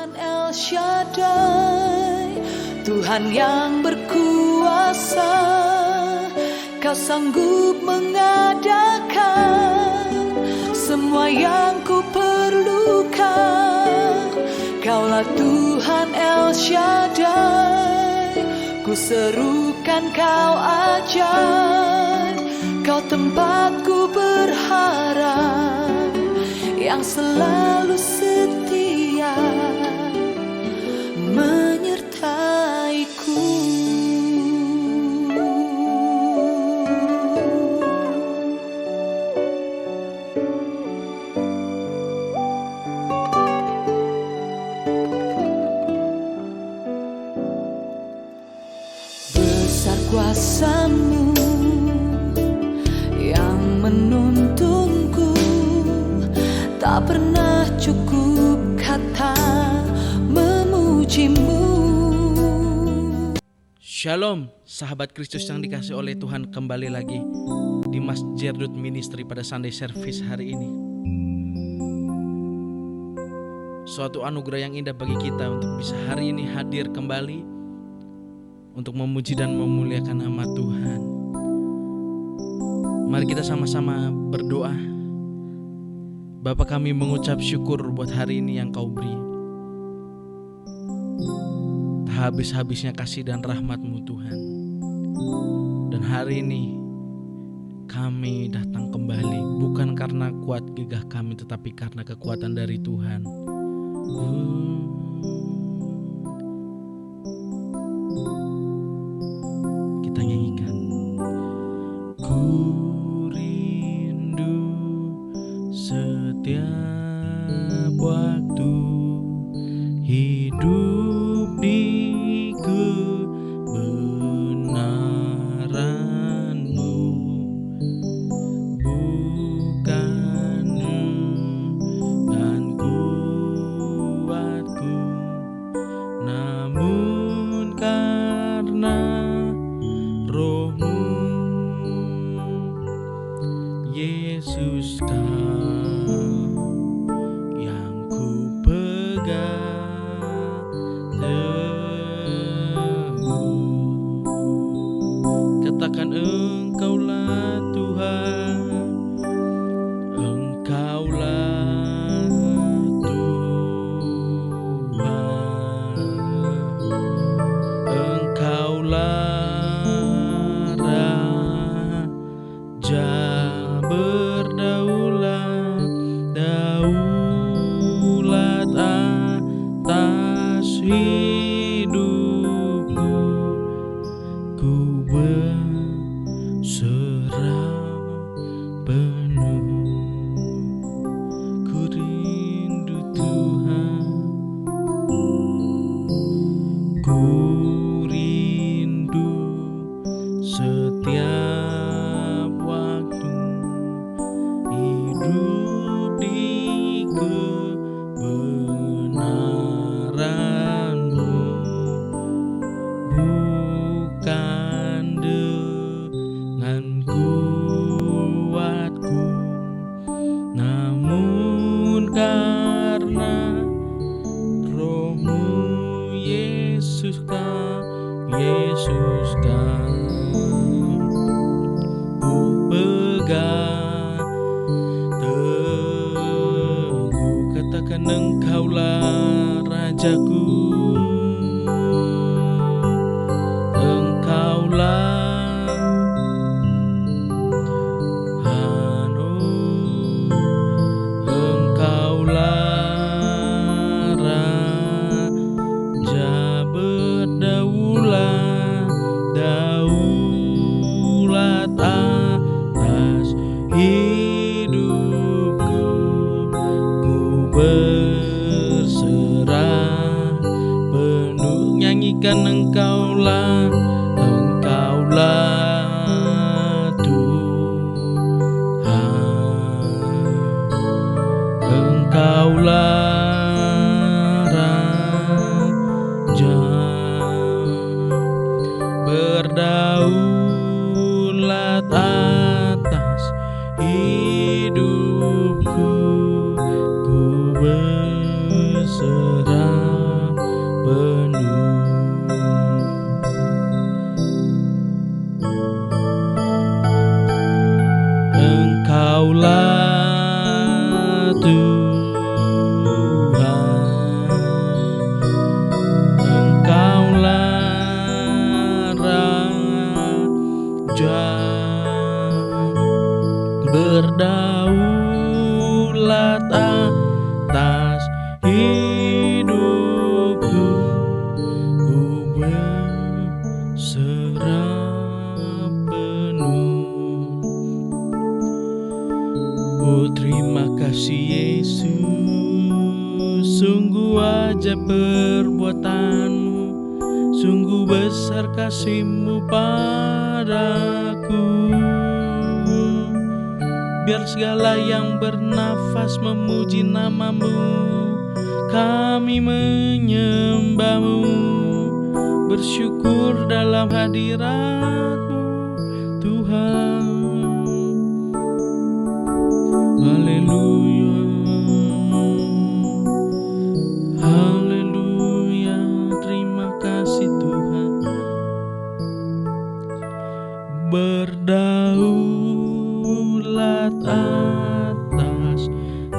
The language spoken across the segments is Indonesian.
Tuhan El Shaddai, Tuhan yang berkuasa, Kau sanggup mengadakan semua yang ku perlukan. Kaulah Tuhan El Shaddai, ku serukan Kau ajaib, Kau tempatku berharap, yang selalu setia menyertaiku. Besar kuasa-Mu yang menuntunku, tak pernah cukup kata memuji-Mu. Shalom, sahabat Kristus yang dikasihi oleh Tuhan, kembali lagi di Masjid Youth Ministry pada Sunday Service hari ini. Suatu anugerah yang indah bagi kita untuk bisa hari ini hadir kembali untuk memuji dan memuliakan nama Tuhan. Mari kita sama-sama berdoa. Bapa, kami mengucap syukur buat hari ini yang Kau beri. Tak habis-habisnya kasih dan rahmat-Mu Tuhan. Dan hari ini kami datang kembali, bukan karena kuat gagah kami, tetapi karena kekuatan dari Tuhan. Kita nyanyikan. Ku rindu setiap waktu hidup di kebenaran-Mu, bukan dengan kuatku, namun karena Roh-Mu. Yesus, Kau yang ku pegang teguh. Katakan, Engkaulah Tuhan, Engkaulah Tuhan, Engkaulah Raja berdaulat, daulat atas hidupku. Ku berserah penuh, ku rindu Tuhan, ku rindu setiap waktu hidup di kebenaran-Mu, bukan dengan kuatku, namun karena Roh-Mu. Yesus, Kau, Yesus, Kau ku pegang teguh. Katakan, Engkaulah Rajaku, Engkaulah Engkaulah Raja berdaulat, daulat atas hidupku. Ku berserah penuh, nyanyikan, Engkaulah Tuhan, Engkaulah Raja berdaulat atas hidupku. Ku berserah hidupku, ku berserah penuh. Oh terima kasih Yesus, sungguh ajaib perbuatanmu, sungguh besar kasih-Mu padaku. Biar segala yang bernafas memuji nama-Mu, kami menyembah-Mu, bersyukur dalam hadirat-Mu Tuhan. Haleluya, haleluya, terima kasih Tuhan. Berdaulat atas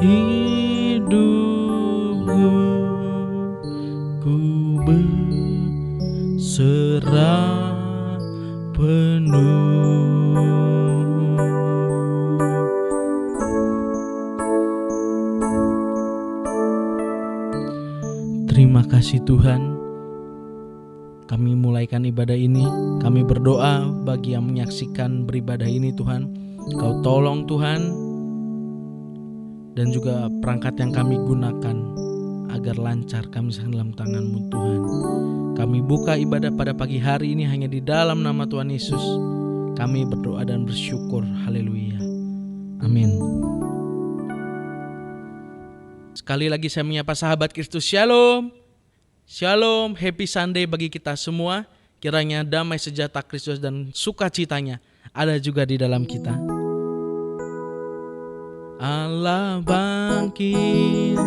hidupku, ku berserah penuh. Terima kasih Tuhan. Kami mulaikan ibadah ini. Kami berdoa bagi yang menyaksikan beribadah ini Tuhan. Kau tolong Tuhan. Dan juga perangkat yang kami gunakan agar lancar kami serahkan dalam tangan-Mu Tuhan. Kami buka ibadah pada pagi hari ini hanya di dalam nama Tuhan Yesus. Kami berdoa dan bersyukur. Haleluya. Amin. Sekali lagi saya menyapa sahabat Kristus. Shalom. Shalom, happy Sunday bagi kita semua. Kiranya damai sejahtera Kristus dan sukacitanya ada juga di dalam kita. Allah bangkit,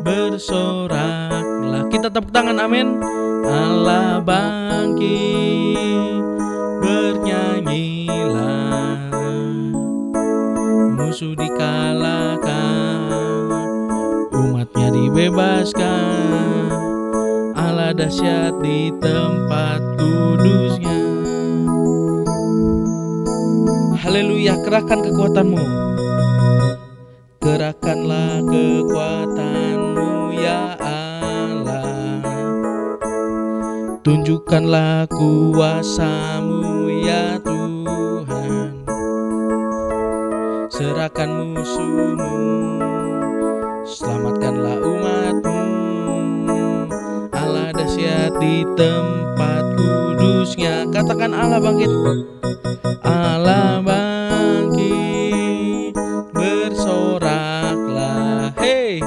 bersoraklah. Kita tepuk tangan, amin. Allah bangkit, bernyanyilah. Musuh dikalahkan, umatnya dibebaskan. Allah dahsyat di tempat kudusnya. Haleluya, kerahkan kekuatanmu. Kerahkanlah kekuatanmu ya Allah. Tunjukkanlah kuasa-Mu ya Tuhan. Serahkan musuh-Mu, selamatkanlah umat-Mu. Allah dahsyat di tempat kudusnya. Katakan Allah bangkit. Allah bangkit, bersoraklah. Hey,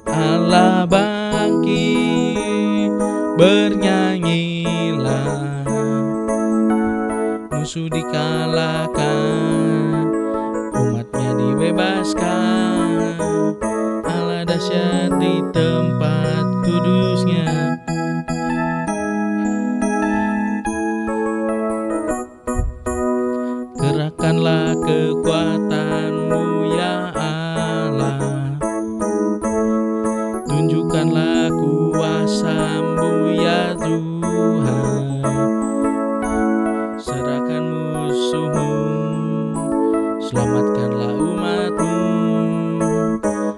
Allah bangkit, bernyanyilah. Musuh dikalahkan, umatnya dibebaskan. Allah dahsyat di tempat kudusnya. Kerahkanlah kekuatanmu ya Allah. Tunjukkanlah kuasa-Mu ya Tuhan. Serahkan musuh-Mu, selamatkanlah umat-Mu.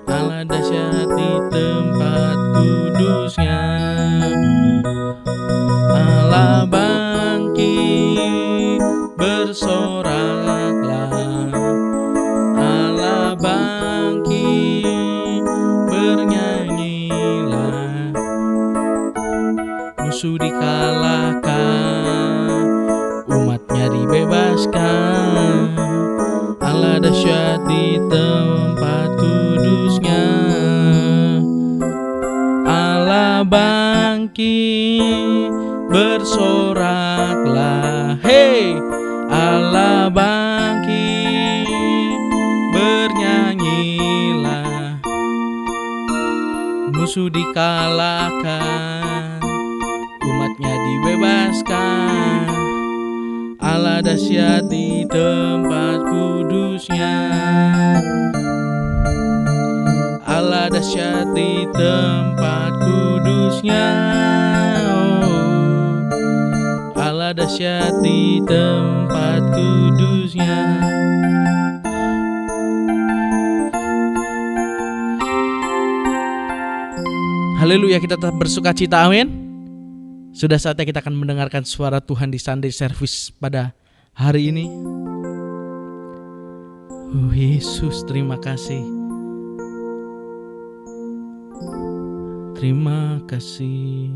Allah dahsyat di tempat kudusnya. Allah bangkit, bersoraklah. Allah bangkit, bernyanyilah. Musuh dikalahkan, umatnya dibebaskan. Allah dahsyat di tempat kudusnya. Allah bangkit, bersoraklah. Hey, Allah bangkit, bernyanyilah. Musuh dikalahkan, umatnya dibebaskan. Allah dahsyat di tempat kudusnya. Allah dahsyat di tempat kudusnya. Oh, Allah dahsyat di tempat kudusnya. Haleluya, kita tetap bersuka cita, amin. Sudah saatnya kita akan mendengarkan suara Tuhan di Sunday Service pada hari ini. Oh Yesus, terima kasih. Terima kasih.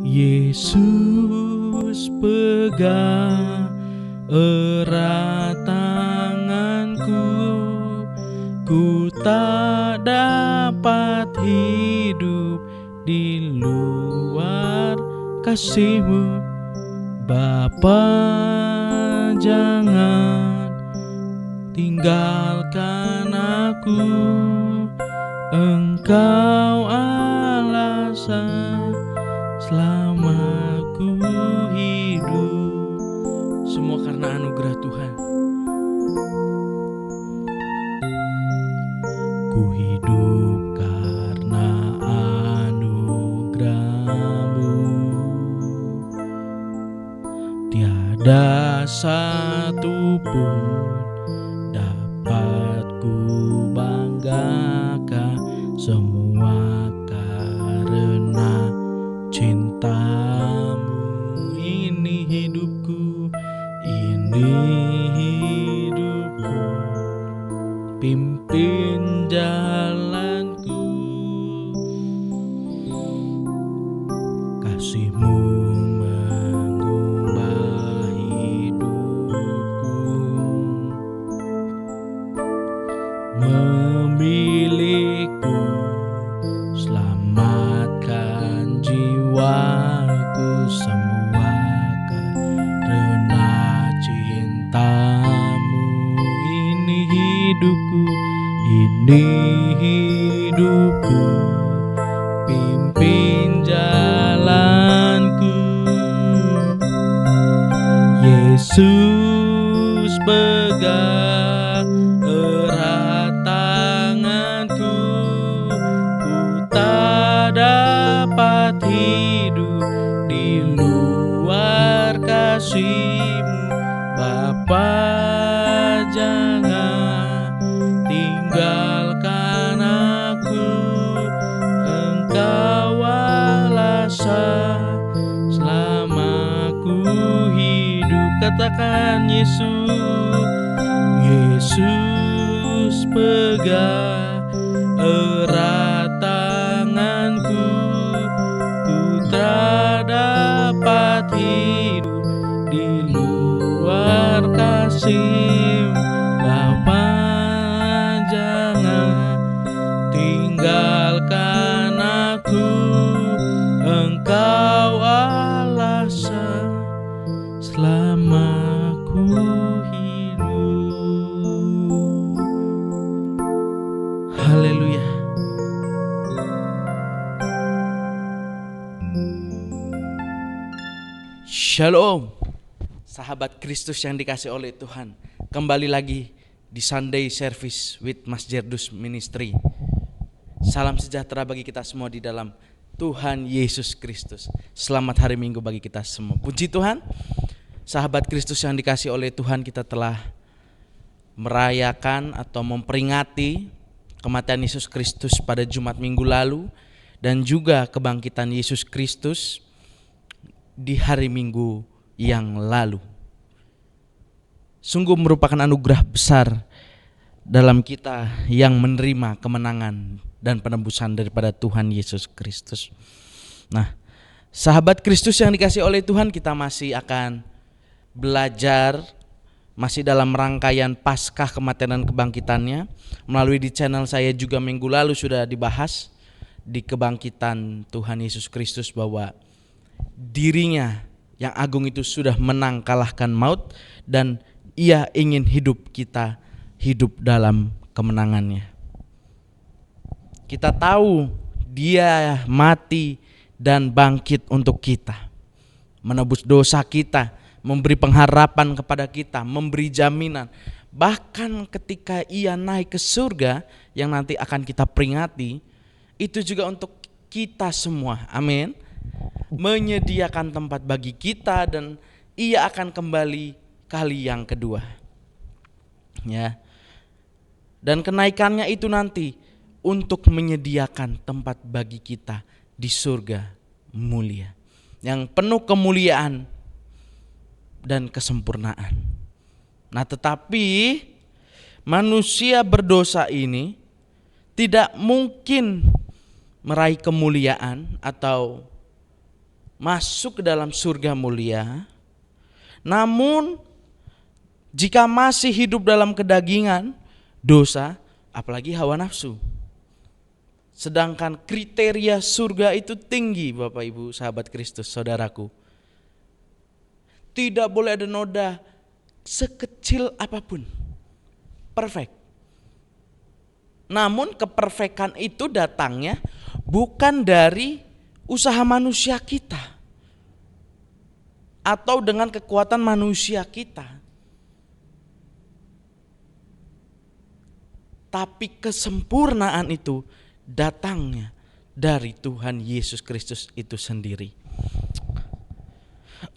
Yesus, pegang erat tanganku, ku tak dapat hidup di luar kasih-Mu. Bapa, jangan tinggalkan aku, Engkau alasan selama ku hidup. Semua karena anugerah Tuhan. Ku hidup karena anugerah-Mu. Tiada satu pun dapat ku banggakan, semua karena cinta-Mu. Ini hidupku, ini hidupku, pimpin jalanku. Kasih-Mu mengubah hidupku, memilihku, selamatkan jiwaku, semua karena cinta-Mu. Ini hidupku, ini hidupku, pimpin jalanku. Yesus, pegang erat tanganku, ku tak dapat hidup di luar kasih-Mu. Bapa, jangan tinggalkan aku, Engkau alasan selama ku hidup. Katakan Yesus, Yesus, pegang erat tanganku, ku tak dapat hidup di luar kasih-Mu. Bapa, jangan tinggalkan aku, Engkau alasan selama ku hidup. Haleluya. Shalom, sahabat Kristus yang dikasih oleh Tuhan. Kembali lagi di Sunday Service with Mas Jerdus Ministry. Salam sejahtera bagi kita semua di dalam Tuhan Yesus Kristus. Selamat hari Minggu bagi kita semua. Puji Tuhan, sahabat Kristus yang dikasih oleh Tuhan, kita telah merayakan atau memperingati kematian Yesus Kristus pada Jumat minggu lalu, dan juga kebangkitan Yesus Kristus di hari Minggu yang lalu. Sungguh merupakan anugerah besar dalam kita yang menerima kemenangan dan penebusan daripada Tuhan Yesus Kristus. Nah, sahabat Kristus yang dikasih oleh Tuhan, kita masih akan belajar masih dalam rangkaian Paskah kematian dan kebangkitannya. Melalui di channel saya juga minggu lalu sudah dibahas di kebangkitan Tuhan Yesus Kristus bahwa dirinya yang agung itu sudah menang kalahkan maut, dan Ia ingin hidup kita hidup dalam kemenangannya. Kita tahu Dia mati dan bangkit untuk kita, menebus dosa kita, memberi pengharapan kepada kita, memberi jaminan. Bahkan ketika Ia naik ke surga yang nanti akan kita peringati, itu juga untuk kita semua. Amin. Menyediakan tempat bagi kita, dan Ia akan kembali kali yang kedua. Ya. Dan kenaikannya itu nanti untuk menyediakan tempat bagi kita di surga mulia, yang penuh kemuliaan dan kesempurnaan. Nah, tetapi manusia berdosa ini tidak mungkin meraih kemuliaan atau masuk ke dalam surga mulia. Namun jika masih hidup dalam kedagingan, dosa, apalagi hawa nafsu. Sedangkan kriteria surga itu tinggi, Bapak Ibu sahabat Kristus, saudaraku. Tidak boleh ada noda sekecil apapun. Perfect. Namun keperfekan itu datangnya bukan dari usaha manusia kita atau dengan kekuatan manusia kita, tapi kesempurnaan itu datangnya dari Tuhan Yesus Kristus itu sendiri.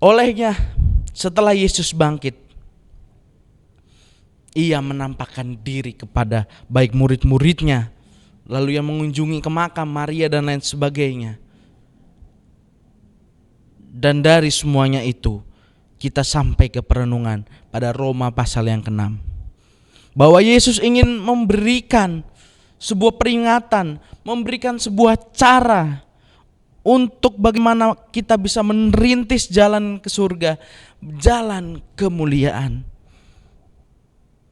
Olehnya setelah Yesus bangkit, Ia menampakkan diri kepada baik murid-muridnya, lalu Ia mengunjungi ke makam Maria dan lain sebagainya. Dan dari semuanya itu kita sampai ke perenungan pada Roma pasal yang ke-6, bahwa Yesus ingin memberikan sebuah peringatan, memberikan sebuah cara untuk bagaimana kita bisa merintis jalan ke surga, jalan kemuliaan,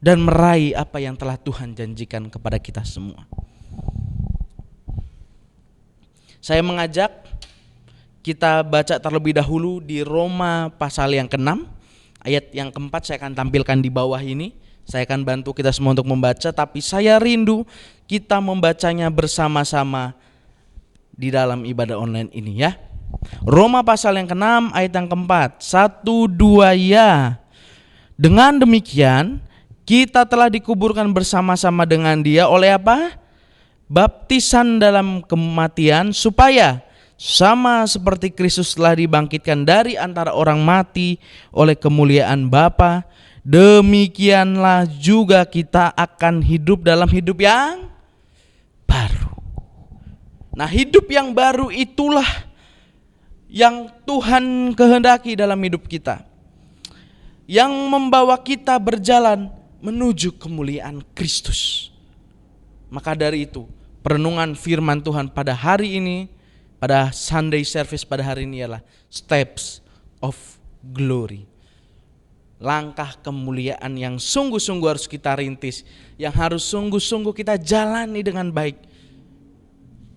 dan meraih apa yang telah Tuhan janjikan kepada kita semua. Saya mengajak kita baca terlebih dahulu di Roma pasal yang ke-6, ayat yang ke-4 saya akan tampilkan di bawah ini. Saya akan bantu kita semua untuk membaca, tapi saya rindu kita membacanya bersama-sama di dalam ibadah online ini ya. Roma pasal yang ke-6 ayat yang ke-4. 1, 2 ya. Dengan demikian kita telah dikuburkan bersama-sama dengan Dia oleh apa? Baptisan dalam kematian, supaya sama seperti Kristus telah dibangkitkan dari antara orang mati oleh kemuliaan Bapa, demikianlah juga kita akan hidup dalam hidup yang baru. Nah, hidup yang baru itulah yang Tuhan kehendaki dalam hidup kita, yang membawa kita berjalan menuju kemuliaan Kristus. Maka dari itu, perenungan firman Tuhan pada hari ini, pada Sunday service pada hari ini ialah steps of glory. Langkah kemuliaan yang sungguh-sungguh harus kita rintis, yang harus sungguh-sungguh kita jalani dengan baik,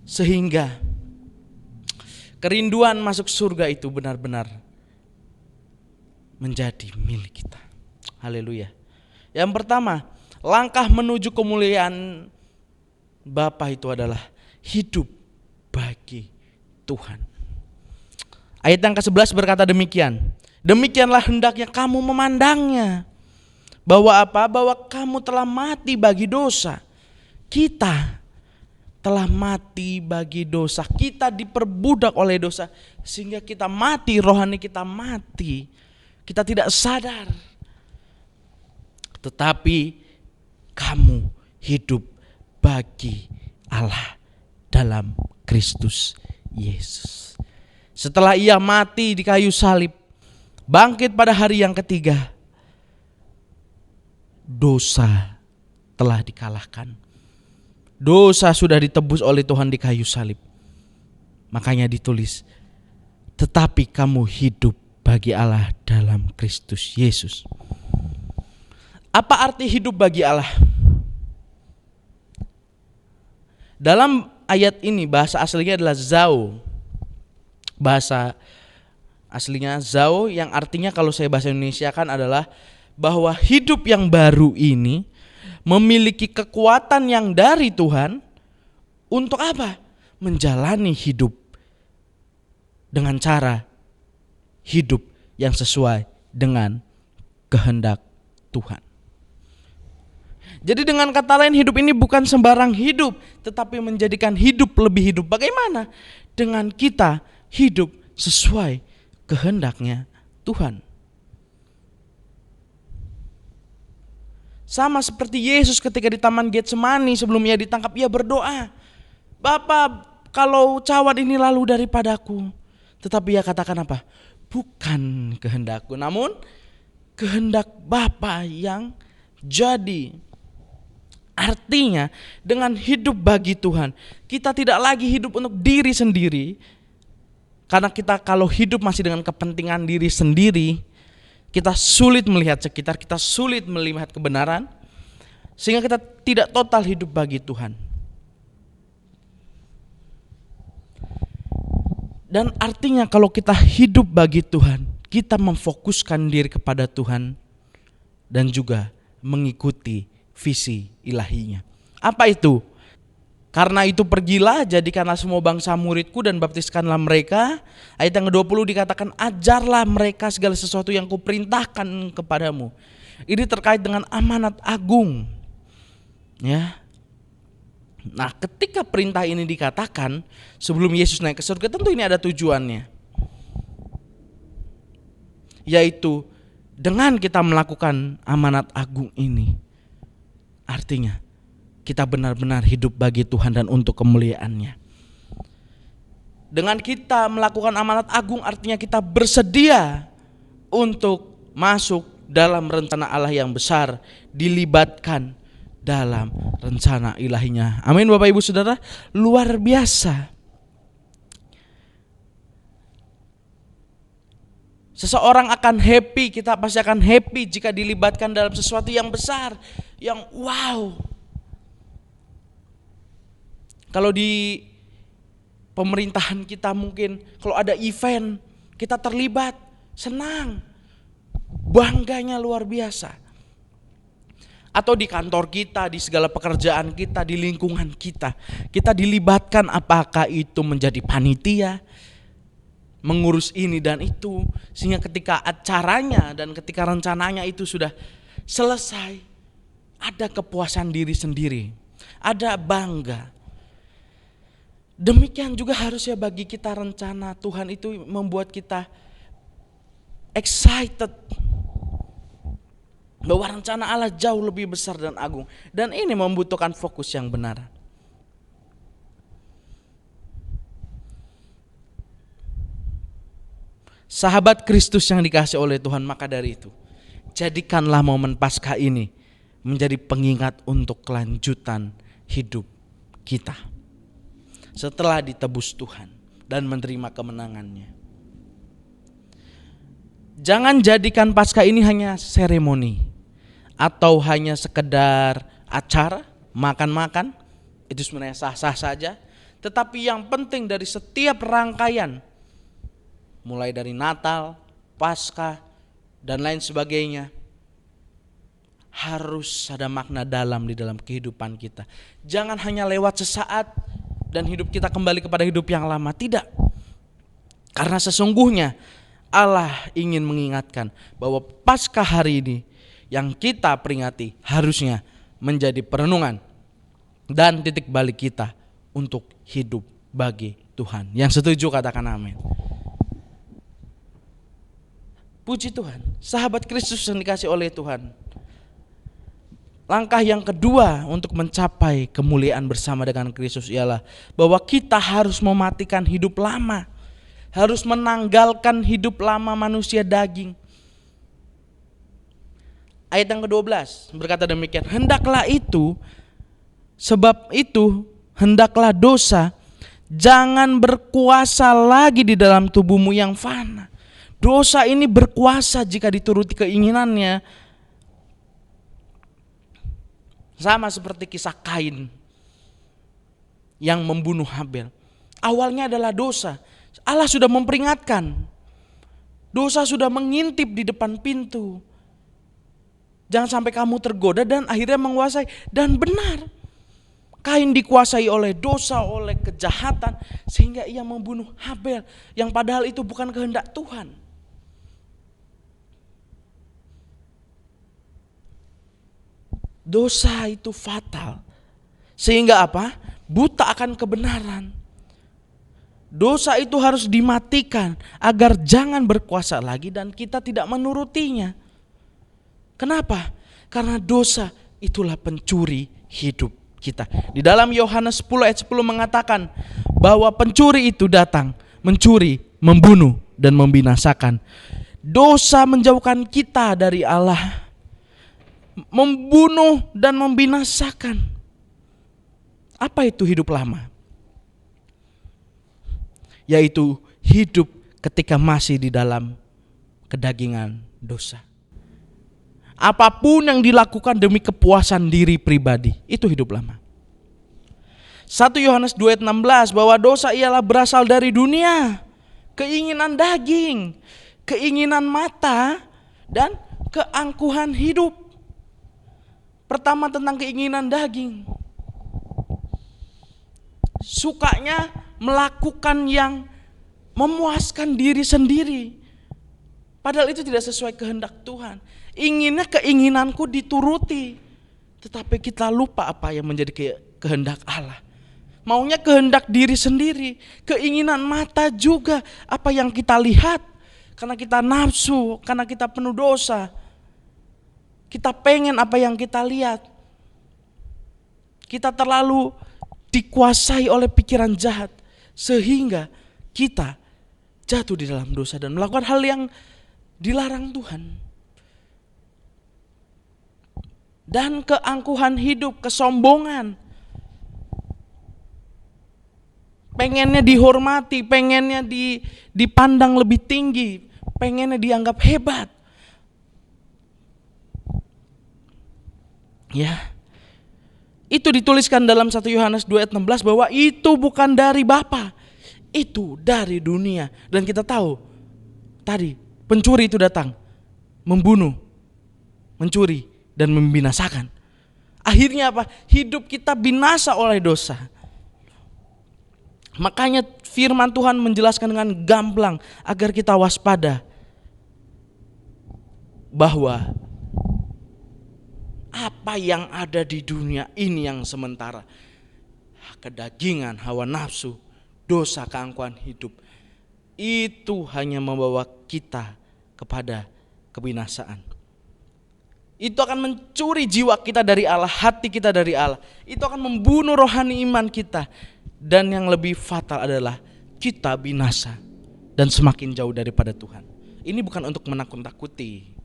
sehingga kerinduan masuk surga itu benar-benar menjadi milik kita. Haleluya. Yang pertama, langkah menuju kemuliaan Bapa itu adalah hidup bagi Tuhan. Ayat yang ke-11 berkata demikian. Demikianlah hendaknya kamu memandangnya. Bahwa apa? Bahwa kamu telah mati bagi dosa. Kita telah mati bagi dosa. Kita diperbudak oleh dosa, sehingga kita mati, rohani kita mati. Kita tidak sadar. Tetapi kamu hidup bagi Allah dalam Kristus Yesus. Setelah Ia mati di kayu salib, bangkit pada hari yang ketiga, dosa telah dikalahkan. Dosa sudah ditebus oleh Tuhan di kayu salib. Makanya ditulis, tetapi kamu hidup bagi Allah dalam Kristus Yesus. Apa arti hidup bagi Allah? Dalam ayat ini bahasa aslinya adalah zao. Bahasa aslinya zao yang artinya kalau saya bahasa Indonesia kan adalah bahwa hidup yang baru ini memiliki kekuatan yang dari Tuhan untuk apa? Menjalani hidup dengan cara hidup yang sesuai dengan kehendak Tuhan. Jadi dengan kata lain, hidup ini bukan sembarang hidup, tetapi menjadikan hidup lebih hidup. Bagaimana? Dengan kita hidup sesuai kehendaknya Tuhan. Sama seperti Yesus ketika di Taman Getsemani sebelum ia ditangkap, ia berdoa, Bapa, kalau cawan ini lalu daripadaku. Tetapi ia katakan apa? Bukan kehendakku, namun kehendak Bapa yang jadi. Artinya dengan hidup bagi Tuhan, kita tidak lagi hidup untuk diri sendiri. Karena kita kalau hidup masih dengan kepentingan diri sendiri, kita sulit melihat sekitar, kita sulit melihat kebenaran, sehingga kita tidak total hidup bagi Tuhan. Dan artinya kalau kita hidup bagi Tuhan, kita memfokuskan diri kepada Tuhan dan juga mengikuti visi ilahinya. Apa itu? Karena itu pergilah, jadikanlah semua bangsa muridku dan baptiskanlah mereka. Ayat yang ke-20 dikatakan, ajarlah mereka segala sesuatu yang kuperintahkan kepadamu. Ini terkait dengan amanat agung. Ya. Nah, ketika perintah ini dikatakan sebelum Yesus naik ke surga, tentu ini ada tujuannya. Yaitu dengan kita melakukan amanat agung ini, artinya kita benar-benar hidup bagi Tuhan dan untuk kemuliaan-Nya. Dengan kita melakukan amanat agung artinya kita bersedia untuk masuk dalam rencana Allah yang besar, dilibatkan dalam rencana ilahinya. Amin Bapak Ibu Saudara, luar biasa. Seseorang akan happy, kita pasti akan happy jika dilibatkan dalam sesuatu yang besar, yang wow. Kalau di pemerintahan kita mungkin kalau ada event kita terlibat, senang, bangganya luar biasa. Atau di kantor kita, di segala pekerjaan kita, di lingkungan kita, kita dilibatkan, apakah itu menjadi panitia, mengurus ini dan itu, sehingga ketika acaranya dan ketika rencananya itu sudah selesai, ada kepuasan diri sendiri, ada bangga. Demikian juga harusnya bagi kita rencana Tuhan itu membuat kita excited bahwa rencana Allah jauh lebih besar dan agung, dan ini membutuhkan fokus yang benar. Sahabat Kristus yang dikasihi oleh Tuhan, maka dari itu jadikanlah momen Paskah ini menjadi pengingat untuk kelanjutan hidup kita setelah ditebus Tuhan dan menerima kemenangannya. Jangan jadikan Paskah ini hanya seremoni atau hanya sekedar acara, makan-makan, itu sebenarnya sah-sah saja. Tetapi yang penting dari setiap rangkaian, mulai dari Natal, Paskah, dan lain sebagainya, harus ada makna dalam di dalam kehidupan kita. Jangan hanya lewat sesaat dan hidup kita kembali kepada hidup yang lama, tidak. Karena sesungguhnya Allah ingin mengingatkan bahwa Paskah hari ini yang kita peringati harusnya menjadi perenungan dan titik balik kita untuk hidup bagi Tuhan. Yang setuju katakan amin. Puji Tuhan, sahabat Kristus yang dikasihi oleh Tuhan. Langkah yang kedua untuk mencapai kemuliaan bersama dengan Kristus ialah bahwa kita harus mematikan hidup lama. Harus menanggalkan hidup lama manusia daging. Ayat yang ke-12 berkata demikian, hendaklah itu, sebab itu hendaklah dosa jangan berkuasa lagi di dalam tubuhmu yang fana. Dosa ini berkuasa jika dituruti keinginannya. Sama seperti kisah Kain yang membunuh Habel. Awalnya adalah dosa. Allah sudah memperingatkan. Dosa sudah mengintip di depan pintu. Jangan sampai kamu tergoda dan akhirnya menguasai. Dan benar, Kain dikuasai oleh dosa, oleh kejahatan, sehingga ia membunuh Habel, yang padahal itu bukan kehendak Tuhan. Dosa itu fatal. Sehingga apa? Buta akan kebenaran. Dosa itu harus dimatikan agar jangan berkuasa lagi dan kita tidak menurutinya. Kenapa? Karena dosa itulah pencuri hidup kita. Di dalam Yohanes 10 ayat 10 mengatakan bahwa pencuri itu datang mencuri, membunuh, dan membinasakan. Dosa menjauhkan kita dari Allah, membunuh dan membinasakan. Apa itu hidup lama? Yaitu hidup ketika masih di dalam kedagingan dosa. Apapun yang dilakukan demi kepuasan diri pribadi, itu hidup lama. 1 Yohanes 2 ayat 16 bahwa dosa ialah berasal dari dunia, keinginan daging, keinginan mata, dan keangkuhan hidup. Pertama tentang keinginan daging. Sukanya melakukan yang memuaskan diri sendiri. Padahal itu tidak sesuai kehendak Tuhan. Inginnya keinginanku dituruti. Tetapi kita lupa apa yang menjadi kehendak Allah. Maunya kehendak diri sendiri. Keinginan mata juga apa yang kita lihat. Karena kita nafsu, karena kita penuh dosa. Kita pengen apa yang kita lihat. Kita terlalu dikuasai oleh pikiran jahat. Sehingga kita jatuh di dalam dosa dan melakukan hal yang dilarang Tuhan. Dan keangkuhan hidup, kesombongan. Pengennya dihormati, pengennya dipandang lebih tinggi, pengennya dianggap hebat. Ya. Itu dituliskan dalam 1 Yohanes 2 ayat 16 bahwa itu bukan dari Bapa, itu dari dunia. Dan kita tahu tadi pencuri itu datang membunuh, mencuri, dan membinasakan. Akhirnya apa? Hidup kita binasa oleh dosa. Makanya firman Tuhan menjelaskan dengan gamblang agar kita waspada bahwa apa yang ada di dunia ini yang sementara. Kedagingan, hawa nafsu, dosa, keangkuhan hidup. Itu hanya membawa kita kepada kebinasaan. Itu akan mencuri jiwa kita dari Allah, hati kita dari Allah. Itu akan membunuh rohani iman kita. Dan yang lebih fatal adalah kita binasa dan semakin jauh daripada Tuhan. Ini bukan untuk menakut-takuti,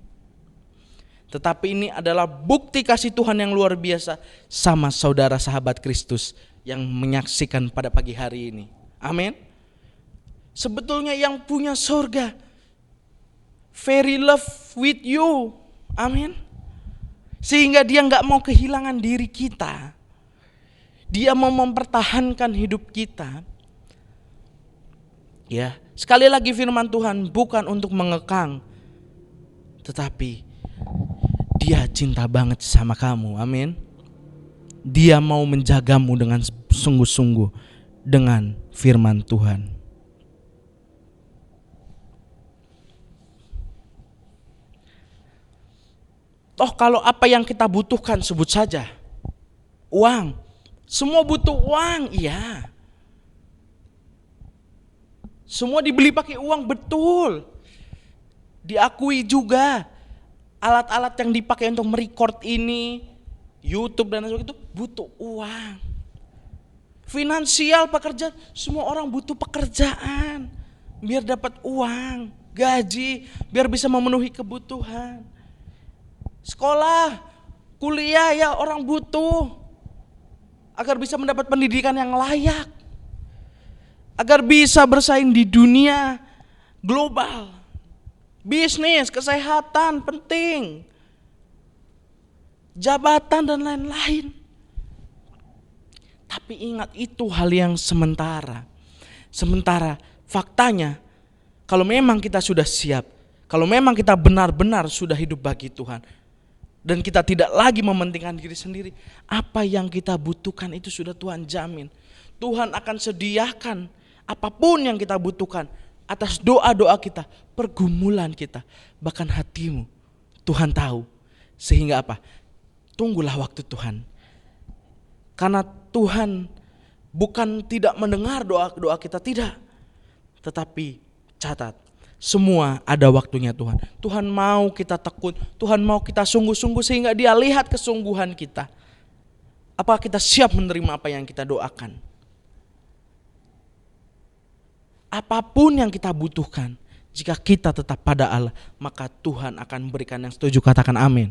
tetapi ini adalah bukti kasih Tuhan yang luar biasa sama saudara sahabat Kristus yang menyaksikan pada pagi hari ini. Amin. Sebetulnya yang punya surga very love with you. Amin. Sehingga dia gak mau kehilangan diri kita. Dia mau mempertahankan hidup kita. Ya, sekali lagi firman Tuhan bukan untuk mengekang, tetapi Dia cinta banget sama kamu. Amin. Dia mau menjagamu dengan sungguh-sungguh dengan firman Tuhan. Toh kalau apa yang kita butuhkan sebut saja uang. Semua butuh uang, iya. Semua dibeli pakai uang, betul. Diakui juga alat-alat yang dipakai untuk merecord ini, YouTube dan sebagainya itu butuh uang. Finansial, pekerjaan, semua orang butuh pekerjaan biar dapat uang, gaji, biar bisa memenuhi kebutuhan. Sekolah, kuliah ya orang butuh agar bisa mendapat pendidikan yang layak, agar bisa bersaing di dunia global. Bisnis, kesehatan penting, jabatan dan lain-lain. Tapi ingat itu hal yang sementara. Sementara faktanya kalau memang kita sudah siap, kalau memang kita benar-benar sudah hidup bagi Tuhan, dan kita tidak lagi mementingkan diri sendiri, apa yang kita butuhkan itu sudah Tuhan jamin. Tuhan akan sediakan apapun yang kita butuhkan atas doa-doa kita, pergumulan kita, bahkan hatimu. Tuhan tahu. Sehingga apa? Tunggulah waktu Tuhan. Karena Tuhan bukan tidak mendengar doa-doa kita, tidak. Tetapi catat, Semua ada waktunya Tuhan. Tuhan mau kita tekun, Tuhan mau kita sungguh-sungguh sehingga Dia lihat kesungguhan kita. Apakah kita siap menerima apa yang kita doakan? Apapun yang kita butuhkan, jika kita tetap pada Allah, maka Tuhan akan berikan. Yang setuju katakan amin.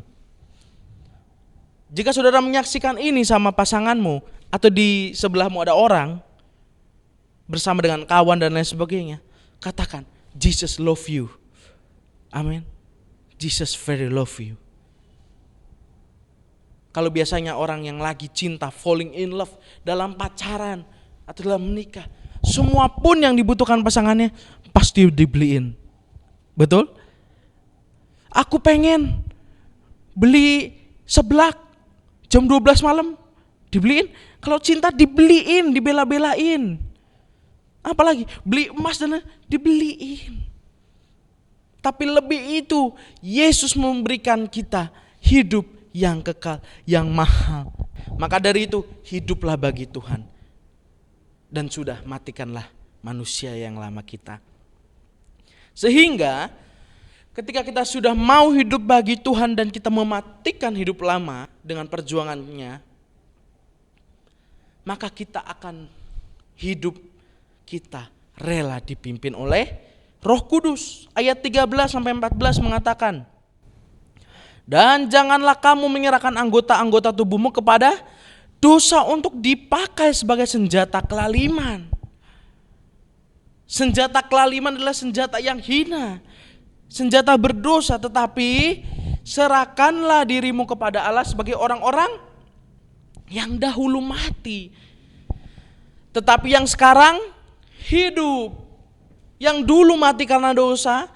Jika saudara menyaksikan ini sama pasanganmu, atau di sebelahmu ada orang, bersama dengan kawan dan lain sebagainya, katakan, Jesus love you. Amin. Jesus very love you. Kalau biasanya orang yang lagi cinta, falling in love, dalam pacaran atau dalam menikah, semua pun yang dibutuhkan pasangannya pasti dibeliin. Betul? Aku pengen beli seblak jam 12 malam, dibeliin. Kalau cinta dibeliin, dibela-belain. Apalagi beli emas dan dibeliin. Tapi lebih itu, Yesus memberikan kita hidup yang kekal, yang mahal. Maka dari itu, hiduplah bagi Tuhan. Dan sudah, matikanlah manusia yang lama kita. Sehingga ketika kita sudah mau hidup bagi Tuhan dan kita mematikan hidup lama dengan perjuangannya, maka kita akan hidup kita rela dipimpin oleh Roh Kudus. Ayat 13-14 mengatakan, dan janganlah kamu menyerahkan anggota-anggota tubuhmu kepada dosa untuk dipakai sebagai senjata kelaliman. Senjata kelaliman adalah senjata yang hina, senjata berdosa, tetapi serahkanlah dirimu kepada Allah sebagai orang-orang yang dahulu mati, tetapi yang sekarang hidup. Yang dulu mati karena dosa,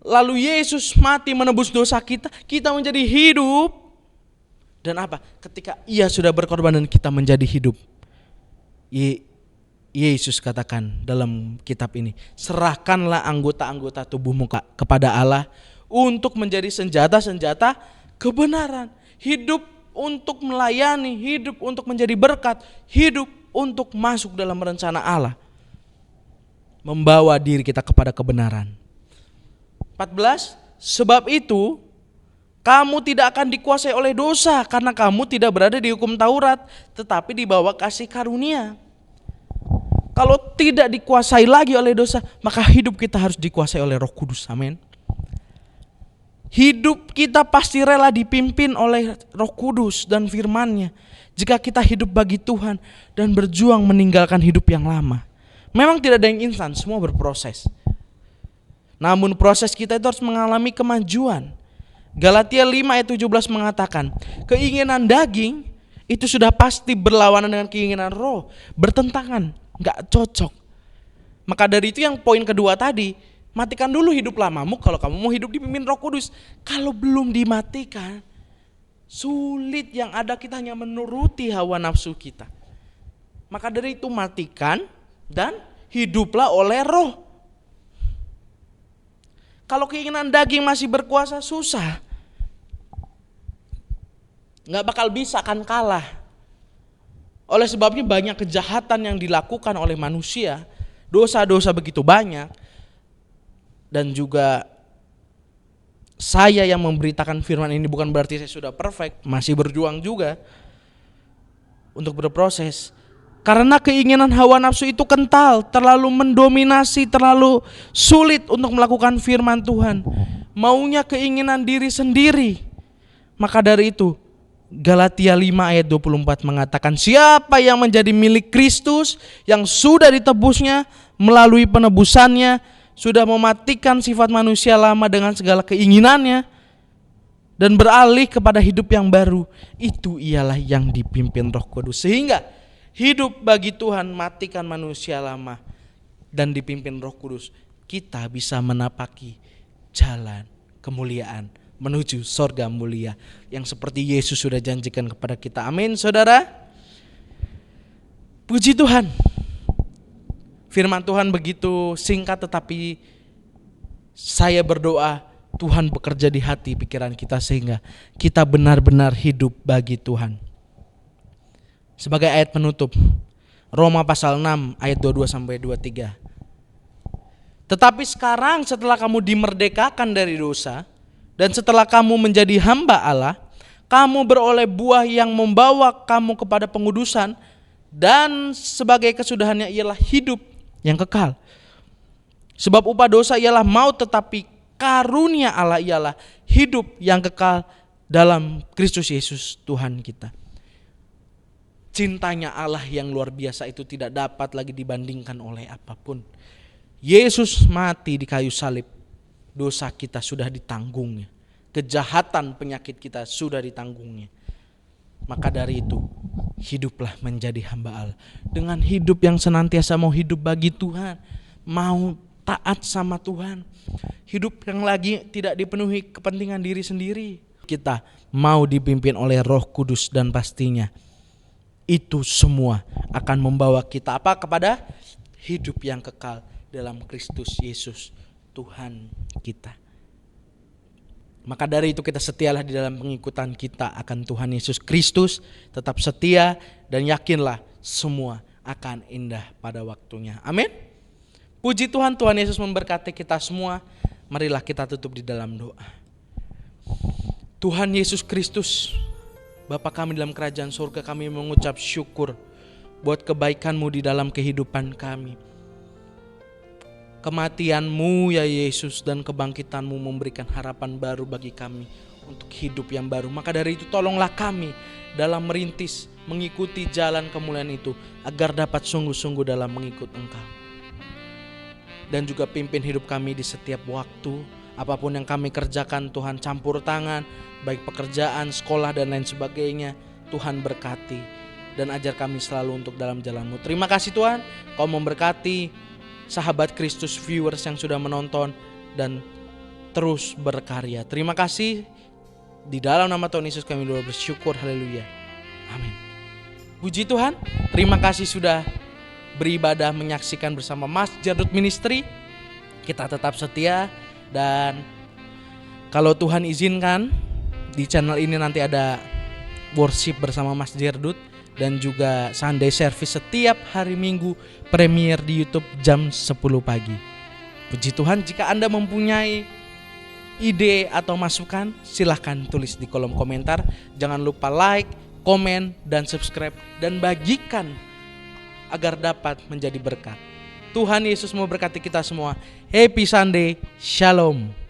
lalu Yesus mati menebus dosa kita, kita menjadi hidup. Dan apa? Ketika Ia sudah berkorban dan kita menjadi hidup, Yesus katakan dalam kitab ini, serahkanlah anggota-anggota tubuhmu kepada Allah untuk menjadi senjata-senjata kebenaran. Hidup untuk melayani, hidup untuk menjadi berkat, hidup untuk masuk dalam rencana Allah, membawa diri kita kepada kebenaran. 14, sebab itu kamu tidak akan dikuasai oleh dosa, karena kamu tidak berada di hukum Taurat, tetapi di bawah kasih karunia. Kalau tidak dikuasai lagi oleh dosa, maka hidup kita harus dikuasai oleh Roh Kudus. Amin. Hidup kita pasti rela dipimpin oleh Roh Kudus dan firman-Nya. Jika kita hidup bagi Tuhan dan berjuang meninggalkan hidup yang lama. Memang tidak ada yang instan, semua berproses. Namun proses kita itu harus mengalami kemajuan. Galatia 5 ayat 17 mengatakan, keinginan daging itu sudah pasti berlawanan dengan keinginan roh, bertentangan, gak cocok. Maka dari itu yang poin kedua tadi, matikan dulu hidup lamamu kalau kamu mau hidup dipimpin Roh Kudus. Kalau belum dimatikan, sulit, yang ada kita hanya menuruti hawa nafsu kita. Maka dari itu matikan dan hiduplah oleh roh. Kalau keinginan daging masih berkuasa, susah. Gak bakal bisa, akan kalah. Oleh sebabnya banyak kejahatan yang dilakukan oleh manusia. Dosa-dosa begitu banyak. Dan juga saya yang memberitakan firman ini bukan berarti saya sudah perfect. Masih berjuang juga untuk berproses. Karena keinginan hawa nafsu itu kental, terlalu mendominasi, terlalu sulit untuk melakukan firman Tuhan. Maunya keinginan diri sendiri. Maka dari itu Galatia 5 ayat 24 mengatakan, siapa yang menjadi milik Kristus, yang sudah ditebusnya melalui penebusannya, sudah mematikan sifat manusia lama dengan segala keinginannya, dan beralih kepada hidup yang baru. Itu ialah yang dipimpin Roh Kudus. Sehingga hidup bagi Tuhan, matikan manusia lama, dan dipimpin Roh Kudus, kita bisa menapaki jalan kemuliaan menuju sorga mulia yang seperti Yesus sudah janjikan kepada kita. Amin, saudara. Puji Tuhan. Firman Tuhan begitu singkat, tetapi saya berdoa Tuhan bekerja di hati pikiran kita sehingga kita benar-benar hidup bagi Tuhan. Sebagai ayat penutup, Roma pasal 6 ayat 22-23. Tetapi sekarang setelah kamu dimerdekakan dari dosa dan setelah kamu menjadi hamba Allah, kamu beroleh buah yang membawa kamu kepada pengudusan dan sebagai kesudahannya ialah hidup yang kekal. Sebab upah dosa ialah maut, tetapi karunia Allah ialah hidup yang kekal dalam Kristus Yesus Tuhan kita. Cintanya Allah yang luar biasa itu tidak dapat lagi dibandingkan oleh apapun. Yesus mati di kayu salib, dosa kita sudah ditanggungnya. Kejahatan penyakit kita sudah ditanggungnya. Maka dari itu, hiduplah menjadi hamba Allah. Dengan hidup yang senantiasa mau hidup bagi Tuhan, mau taat sama Tuhan. Hidup yang lagi tidak dipenuhi kepentingan diri sendiri. Kita mau dipimpin oleh Roh Kudus dan pastinya itu semua akan membawa kita kepada hidup yang kekal dalam Kristus Yesus Tuhan kita. Maka dari itu kita setialah di dalam pengikutan kita akan Tuhan Yesus Kristus. Tetap setia dan yakinlah semua akan indah pada waktunya. Amin. Puji Tuhan, Tuhan Yesus memberkati kita semua. Marilah kita tutup di dalam doa. Tuhan Yesus Kristus, Bapa kami dalam kerajaan surga, kami mengucap syukur buat kebaikan-Mu di dalam kehidupan kami. Kematian-Mu ya Yesus dan kebangkitan-Mu memberikan harapan baru bagi kami untuk hidup yang baru. Maka dari itu tolonglah kami dalam merintis, mengikuti jalan kemuliaan itu agar dapat sungguh-sungguh dalam mengikut Engkau. Dan juga pimpin hidup kami di setiap waktu. Apapun yang kami kerjakan Tuhan campur tangan, baik pekerjaan, sekolah dan lain sebagainya. Tuhan berkati dan ajar kami selalu untuk dalam jalan-Mu. Terima kasih Tuhan, Kau memberkati sahabat Kristus viewers yang sudah menonton dan terus berkarya. Terima kasih. Di dalam nama Tuhan Yesus kami bersyukur. Haleluya. Amin. Puji Tuhan. Terima kasih sudah beribadah menyaksikan bersama Mas Jardut Ministry. Kita tetap setia dan kalau Tuhan izinkan di channel ini nanti ada worship bersama Mas Jardut dan juga Sunday service setiap hari Minggu, premier di YouTube jam 10 pagi. Puji Tuhan, jika Anda mempunyai ide atau masukan, silahkan tulis di kolom komentar. Jangan lupa like, komen, dan subscribe dan bagikan agar dapat menjadi berkat. Tuhan Yesus memberkati kita semua. Happy Sunday, Shalom.